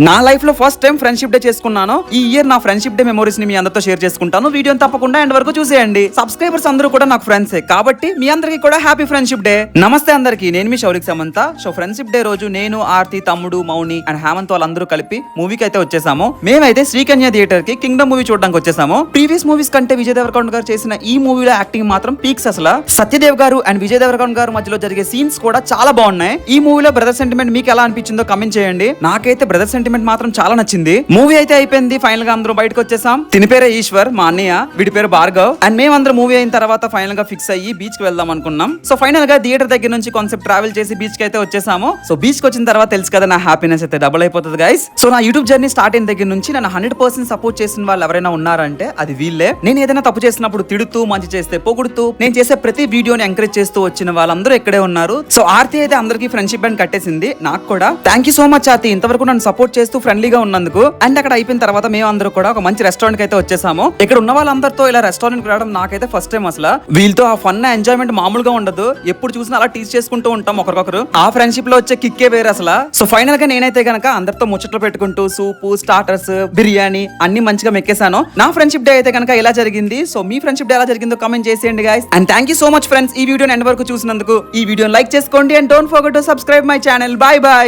నా లైఫ్ లో first time friendship day చేసుకున్నాను. ఈ ఇయర్ నా ఫ్రెండ్షిప్ డే మెమోరీస్ ని మీ అందరితో షేర్ చేసుకుంటాను. వీడియోని తప్పకుండా ఎండ్ వరకు చూసేయండి. సబ్స్క్రైబర్స్ అందరూ కూడా నాకు ఫ్రెండ్సే కాబట్టి మీ అందరికీ కూడా హ్యాపీ ఫ్రెండ్షిప్ డే. నమస్తే అందరికి, నేను మీ శౌరిక్ సమంత. సో ఫ్రెండ్షిప్ డే రోజు నేను, ఆర్తి, తమ్ముడు, మౌని అండ్ హేమంత్ వాళ్ళందరూ కలిపి మూవీకి అయితే వచ్చేసాము. మేమైతే శ్రీకన్య థియేటర్ కి కింగ్డమ్ మూవీ చూడడానికి వచ్చేసాము. ప్రీవియస్ మూవీస్ కంటే విజయ్ దేవరకొండ గారు చేసిన ఈ మూవీలో యాక్టింగ్ మాత్రం పీక్స్. అసలు సత్యదేవ్ గారు అండ్ విజయ్ దేవరకొండ గారు మధ్యలో జరిగే సీన్స్ కూడా చాలా బాగున్నాయి. ఈ మూవీలో బ్రదర్ సెంటిమెంట్ మీకు ఎలా అనిపించిందో కమెంట్ చేయండి. నాకైతే బ్రదర్ సెంటిమెంట్ మాత్రం చాలా నచ్చింది. మూవీ అయితే అయిపోయింది, ఫైనల్ గా అందరూ బయటకు వచ్చేసాం. తిని పేరే ఈశ్వర్, మా అన్నయ్య, వీడి పేరు భార్గవ్. అండ్ మేమందరం మూవీ అయిన తర్వాత ఫైనల్ గా ఫిక్స్ అయ్యి బీచ్ కి వెళ్దాం అనుకున్నాం. సో ఫైనల్ గా థియేటర్ దగ్గర నుంచి కాన్సెప్ట్ ట్రావెల్ చేసి బీచ్ కి అయితే వచ్చేసాము. సో బీచ్ కి వచ్చిన తర్వాత తెలుసు కదా, నా హ్యాపీనెస్ అయితే డబుల్ అయిపోతుంది గైస్. సో నా యూట్యూబ్ జర్నీ స్టార్ట్ అయిన దగ్గర నుంచి నన్ను 100% సపోర్ట్ చేసిన వాళ్ళు ఎవరైనా ఉన్నారంటే అది వీళ్ళే. నేను ఏదైనా తప్పు చేసినప్పుడు తిడుతూ, మంచి చేస్తే పొగుడుతూ, నేను చేసే ప్రతి వీడియోని ఎంకరేజ్ చేస్తూ వచ్చిన వాళ్ళందరూ ఇక్కడే ఉన్నారు. సో ఆర్తి అయితే అందరికీ ఫ్రెండ్షిప్ బ్యాండ్ కట్టేసింది, నాకు కూడా. Thank you so much Aarti, ఇంతవరకు నన్ను సపోర్ట్ చేస్తూ ఫ్రెండ్లీగా ఉన్నందుకు. అండ్ అక్కడ అయిపోయిన తర్వాత మేము అందరూ కూడా ఒక మంచి రెస్టారెంట్ కి అయితే వచ్చేసాము. ఇక్కడ ఉన్న వాళ్ళందరితో ఇలా రెస్టారెంట్ కి రావడం నాకైతే ఫస్ట్ టైం. అసలు వీళ్ళతో ఆ ఫన్ ఎంజాయ్మెంట్ మామూలుగా ఉండదు. ఎప్పుడు చూసినా అలా టీచ్ చేసుకుంటూ ఉంటాం ఒకరికొకరు. ఆ ఫ్రెండ్షిప్ లో వచ్చే కిక్కే వేరే అసలు. సో ఫైనల్ గా నేనైతే గనక అందరితో ముచ్చట్లు పెట్టుకుంటూ సూపు, స్టార్టర్స్, బిర్యానీ అన్ని మంచిగా మెక్కేసాను. నా ఫ్రెండ్షిప్ డే అయితే గనక ఎలా జరిగింది. సో మీ ఫ్రెండ్షిప్ డే ఎలా జరిగిందో కామెంట్ చేసేయండి guys. And thank you so much friends, ఈ వీడియోని ఎండ్ వరకు చూసినందుకు. ఈ వీడియోని లైక్ చేసుకోండి and don't forget to subscribe my channel. By by.